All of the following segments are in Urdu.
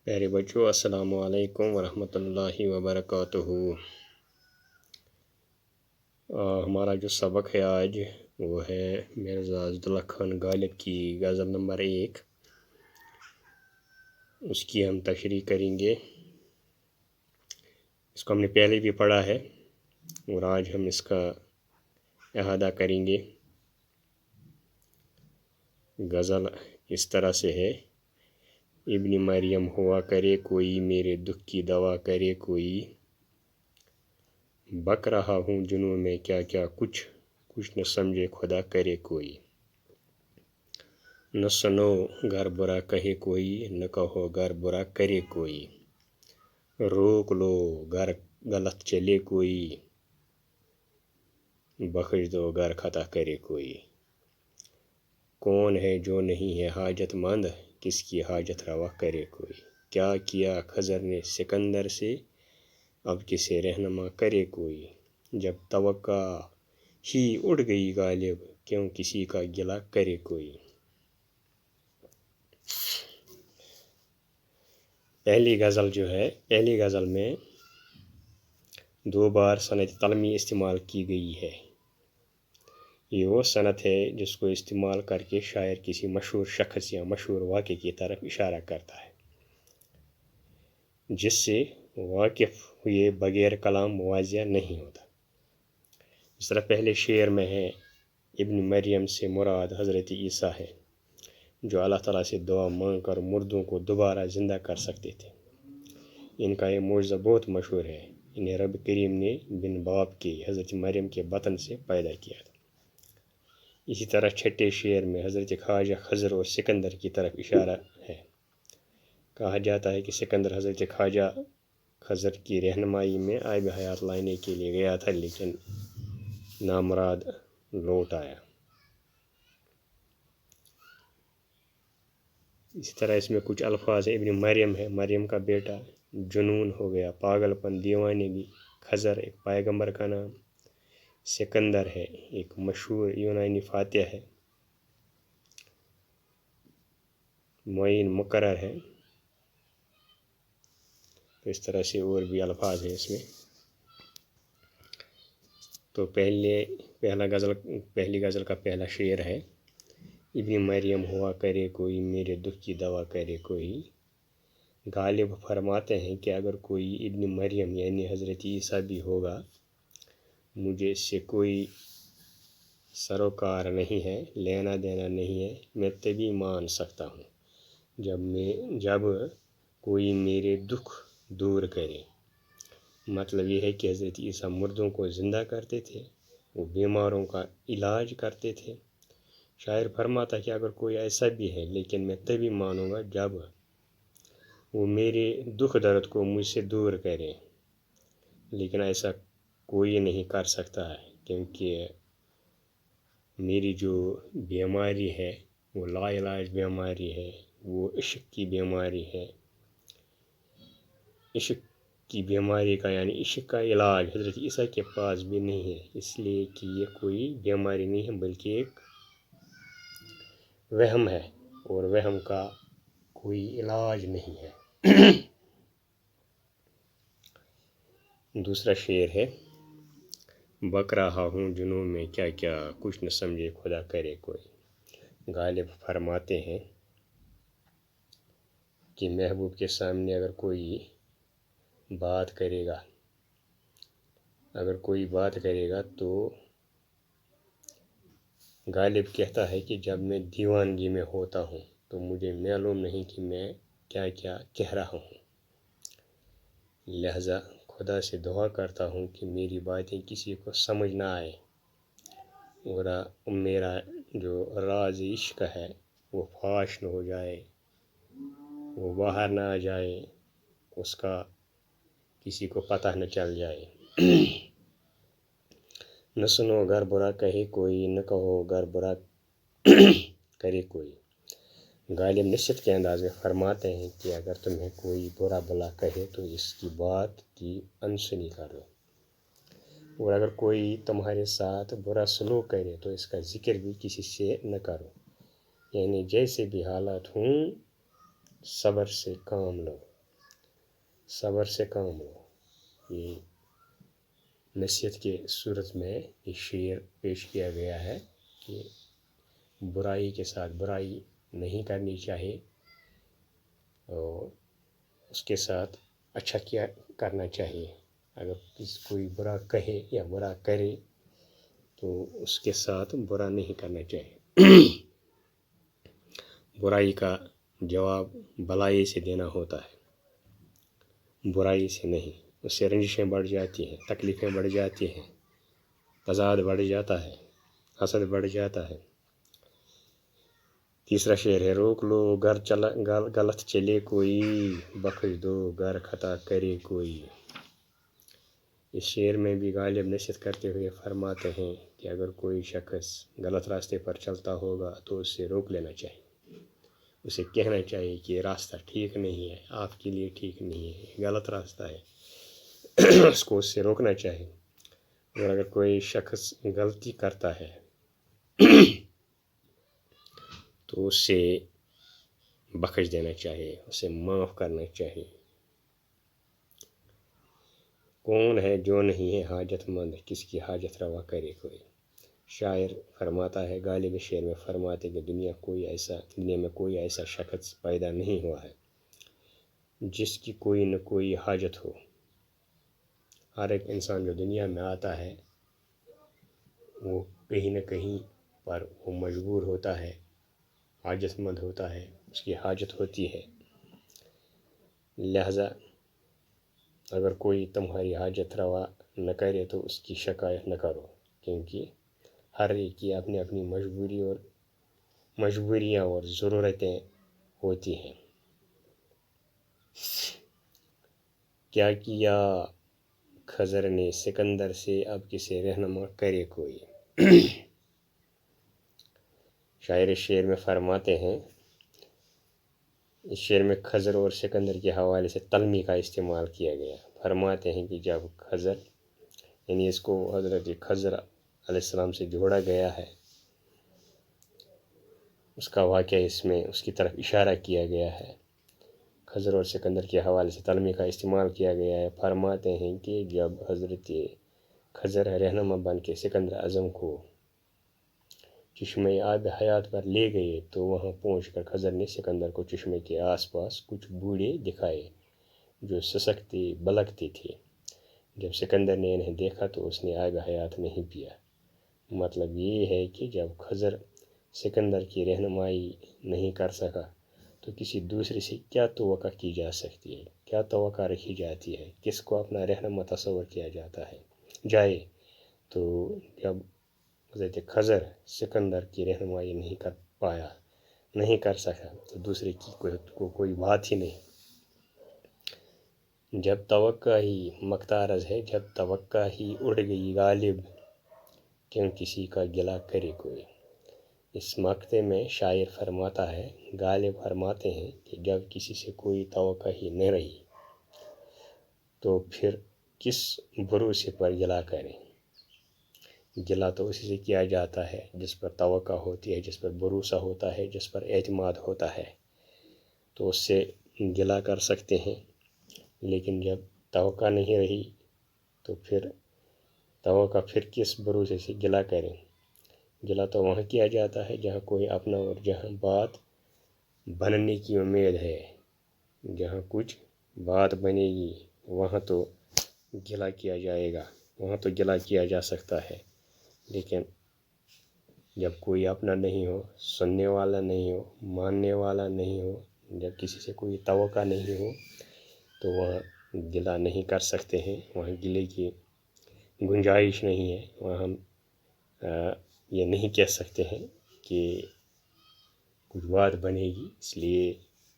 پیارے بچوں، السلام علیکم ورحمۃ اللہ وبرکاتہ۔ ہمارا جو سبق ہے آج وہ ہے مرزا عزداللہ خان غالب کی غزل نمبر 1۔ اس کی ہم تشریح کریں گے۔ اس کو ہم نے پہلے بھی پڑھا ہے اور آج ہم اس کا احاطہ کریں گے۔ غزل اس طرح سے ہے: ابن مریم ہوا کرے کوئی، میرے دکھ کی دوا کرے کوئی، بک رہا ہوں جنوں میں کیا کیا، کچھ نہ سمجھے خدا کرے کوئی، نہ سنو گر برا کہے کوئی، نہ کہو گر برا کرے کوئی، روک لو گر غلط چلے کوئی، بخش دو گر خطا کرے کوئی، کون ہے جو نہیں ہے حاجت مند، کس کی حاجت روا کرے کوئی، کیا کیا خضر نے سکندر سے، اب کسے رہنما کرے کوئی، جب توقع ہی اڑ گئی غالب، کیوں کسی کا گلہ کرے کوئی۔ پہلی غزل میں 2 بار صنعت طلمی استعمال کی گئی ہے۔ یہ وہ صنعت ہے جس کو استعمال کر کے شاعر کسی مشہور شخص یا مشہور واقعے کی طرف اشارہ کرتا ہے، جس سے واقف ہوئے بغیر کلام واضح نہیں ہوتا۔ اس طرح پہلے شعر میں ہے: ابن مریم سے مراد حضرت عیسیٰ ہے، جو اللہ تعالیٰ سے دعا مانگ کر مردوں کو دوبارہ زندہ کر سکتے تھے۔ ان کا یہ معجزہ بہت مشہور ہے۔ انہیں رب کریم نے بن باپ کے حضرت مریم کے بطن سے پیدا کیا تھا۔ اسی طرح چھٹے شعر میں حضرت خواجہ خضر اور سکندر کی طرف اشارہ ہے۔ کہا جاتا ہے کہ سکندر حضرت خواجہ خضر کی رہنمائی میں آب حیات لانے کے لیے گیا تھا، لیکن نامراد لوٹ آیا۔ اسی طرح اس میں کچھ الفاظ ہیں: ابن مریم ہے، مریم کا بیٹا، جنون ہو گیا، پاگل پن، دیوانگی، خضر ایک پیغمبر کا نام، سکندر ہے ایک مشہور یونانی فاتح ہے، معین مقرر ہے۔ تو اس طرح سے اور بھی الفاظ ہیں اس میں۔ تو پہلی غزل کا پہلا شعر ہے: ابن مریم ہوا کرے کوئی، میرے دکھ کی دوا کرے کوئی۔ غالب فرماتے ہیں کہ اگر کوئی ابن مریم یعنی حضرت عیسیٰ بھی ہوگا، مجھے اس سے کوئی سروکار نہیں ہے، لینا دینا نہیں ہے، میں تبھی مان سکتا ہوں جب کوئی میرے دکھ دور کرے۔ مطلب یہ ہے کہ حضرت عیسیٰ مردوں کو زندہ کرتے تھے، وہ بیماروں کا علاج کرتے تھے۔ شاعر فرماتا ہے کہ اگر کوئی ایسا بھی ہے، لیکن میں تبھی مانوں گا جب وہ میرے دکھ درد کو مجھ سے دور کرے، لیکن ایسا کوئی نہیں کر سکتا ہے، کیونکہ میری جو بیماری ہے وہ لا علاج بیماری ہے، وہ عشق کی بیماری ہے۔ عشق کی بیماری کا یعنی عشق کا علاج حضرت عیسیٰ کے پاس بھی نہیں ہے، اس لیے کہ یہ کوئی بیماری نہیں ہے بلکہ ایک وہم ہے، اور وہم کا کوئی علاج نہیں ہے۔ دوسرا شعر ہے: بک رہا ہوں جنوں میں کیا کیا، کچھ نہ سمجھے خدا کرے کوئی۔ غالب فرماتے ہیں کہ محبوب کے سامنے اگر کوئی بات کرے گا تو غالب کہتا ہے کہ جب میں دیوانگی میں ہوتا ہوں تو مجھے معلوم نہیں کہ میں کیا کیا کہہ رہا ہوں، لہذا خدا سے دعا کرتا ہوں کہ میری باتیں کسی کو سمجھ نہ آئے، اور میرا جو راز عشق ہے وہ فاش نہ ہو جائے، وہ باہر نہ آ جائے، اس کا کسی کو پتہ نہ چل جائے۔ نہ سنو گر برا کہے کوئی، نہ کہو گر برا کرے کوئی۔ غالب نصیحت کے انداز میں فرماتے ہیں کہ اگر تمہیں کوئی برا بلا کہے تو اس کی بات کی انسنی کرو، اور اگر کوئی تمہارے ساتھ برا سلوک کرے تو اس کا ذکر بھی کسی سے نہ کرو، یعنی جیسے بھی حالات ہوں صبر سے کام لو۔ صبر سے کام لو. یہ نصیحت کے صورت میں یہ شعر پیش کیا گیا ہے کہ برائی کے ساتھ برائی نہیں کرنی چاہیے اور اس کے ساتھ اچھا کیا کرنا چاہیے. اگر کوئی برا کہے یا برا کرے تو اس کے ساتھ برا نہیں کرنا چاہیے. برائی کا جواب بلائی سے دینا ہوتا ہے، برائی سے نہیں. اس سے رنجشیں بڑھ جاتی ہیں، تکلیفیں بڑھ جاتی ہیں، تضاد بڑھ جاتا ہے، حسد بڑھ جاتا ہے. تیسرا شعر ہے: روک لو گر غلط چلے کوئی، بخش دو گر خطا کرے کوئی. اس شعر میں بھی غالب نصیحت کرتے ہوئے فرماتے ہیں کہ اگر کوئی شخص غلط راستے پر چلتا ہوگا تو اسے روک لینا چاہیے. اسے کہنا چاہیے کہ یہ راستہ ٹھیک نہیں ہے، آپ کے لیے ٹھیک نہیں ہے، غلط راستہ ہے. اس کو اس سے روکنا چاہیے. اور اگر کوئی شخص غلطی کرتا ہے تو اسے بخش دینا چاہیے، اسے معاف کرنا چاہیے. کون ہے جو نہیں ہے حاجت مند، کس کی حاجت روا کرے کوئی. شاعر فرماتا ہے، غالب شعر میں فرماتے کہ دنیا میں کوئی ایسا شخص پیدا نہیں ہوا ہے جس کی کوئی نہ کوئی حاجت ہو. ہر ایک انسان جو دنیا میں آتا ہے وہ کہیں نہ کہیں پر وہ مجبور ہوتا ہے، حاجت مند ہوتا ہے، اس کی حاجت ہوتی ہے. لہذا اگر کوئی تمہاری حاجت روا نہ کرے تو اس کی شکایت نہ کرو، کیونکہ ہر ایک کی اپنی اپنی مجبوریاں اور ضرورتیں ہوتی ہیں. کیا کیا خضر نے سکندر سے، اب کسے رہنما کرے کوئی. شاعر شعر میں فرماتے ہیں، اس شعر میں خضر اور سکندر کے حوالے سے تلمی کا استعمال کیا گیا. فرماتے ہیں کہ جب خضر، یعنی اس کو حضرت خضر علیہ السلام سے جوڑا گیا ہے، اس کا واقعہ اس میں اس کی طرف اشارہ کیا گیا ہے. خضر اور سکندر کے حوالے سے تلمی کا استعمال کیا گیا ہے. فرماتے ہیں کہ جب حضرت خضر رہنما بن کے سکندر اعظم کو چشمہ آب حیات پر لے گئے تو وہاں پہنچ کر خضر نے سکندر کو چشمے کے آس پاس کچھ بوڑھے دکھائے جو سسکتے بلکتے تھے. جب سکندر نے انہیں دیکھا تو اس نے آب حیات نہیں پیا. مطلب یہ ہے کہ جب خضر سکندر کی رہنمائی نہیں کر سکا تو کسی دوسرے سے کیا توقع کی جا سکتی ہے، کیا توقع رکھی جاتی ہے، کس کو اپنا رہنما تصور کیا جاتا ہے جائے. تو جب حضرت خضر سکندر کی رہنمائی نہیں کر سکا تو دوسرے کی کوئی بات ہی نہیں. جب توقع ہی مختارز ہے، جب توقع ہی اڑ گئی غالب، کیوں کسی کا گلہ کرے کوئی. اس مقطع میں شاعر فرماتا ہے، غالب فرماتے ہیں کہ جب کسی سے کوئی توقع ہی نہ رہی تو پھر کس بھروسے پر گلہ کریں. گلہ تو اسی سے کیا جاتا ہے جس پر توقع ہوتی ہے، جس پر بھروسہ ہوتا ہے، جس پر اعتماد ہوتا ہے، تو اس سے گلہ کر سکتے ہیں. لیکن جب توقع نہیں رہی تو پھر کس بھروسے سے گلہ کریں. گلہ تو وہاں کیا جاتا ہے جہاں کوئی اپنا اور جہاں بات بننے کی امید ہے، جہاں کچھ بات بنے گی وہاں تو گلہ کیا جائے گا، وہاں تو گلہ کیا جا سکتا ہے. لیکن جب کوئی اپنا نہیں ہو، سننے والا نہیں ہو، ماننے والا نہیں ہو، جب کسی سے کوئی توقع نہیں ہو تو وہاں گلہ نہیں کر سکتے ہیں، وہاں گلے کی گنجائش نہیں ہے. وہاں ہم یہ نہیں کہہ سکتے ہیں کہ کچھ بات بنے گی. اس لیے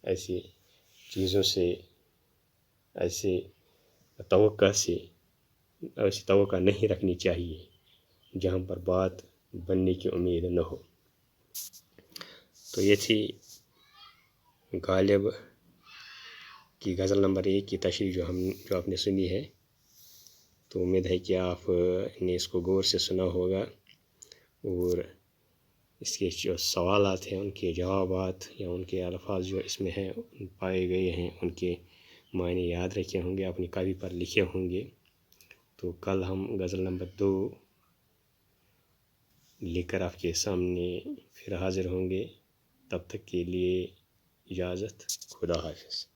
ایسی چیزوں سے، ایسی توقع نہیں رکھنی چاہیے جہاں پر بات بننے کی امید نہ ہو. تو یہ تھی غالب کی غزل نمبر 1 کی تشریح جو آپ نے سنی ہے. تو امید ہے کہ آپ نے اس کو غور سے سنا ہوگا اور اس کے جو سوالات ہیں ان کے جوابات یا ان کے الفاظ جو اس میں ہیں پائے گئے ہیں ان کے معنی یاد رکھے ہوں گے، اپنی کاپی پر لکھے ہوں گے، تو کل ہم غزل نمبر 2 لے کر آپ کے سامنے پھر حاضر ہوں گے۔ تب تک کے لیے اجازت، خدا حافظ۔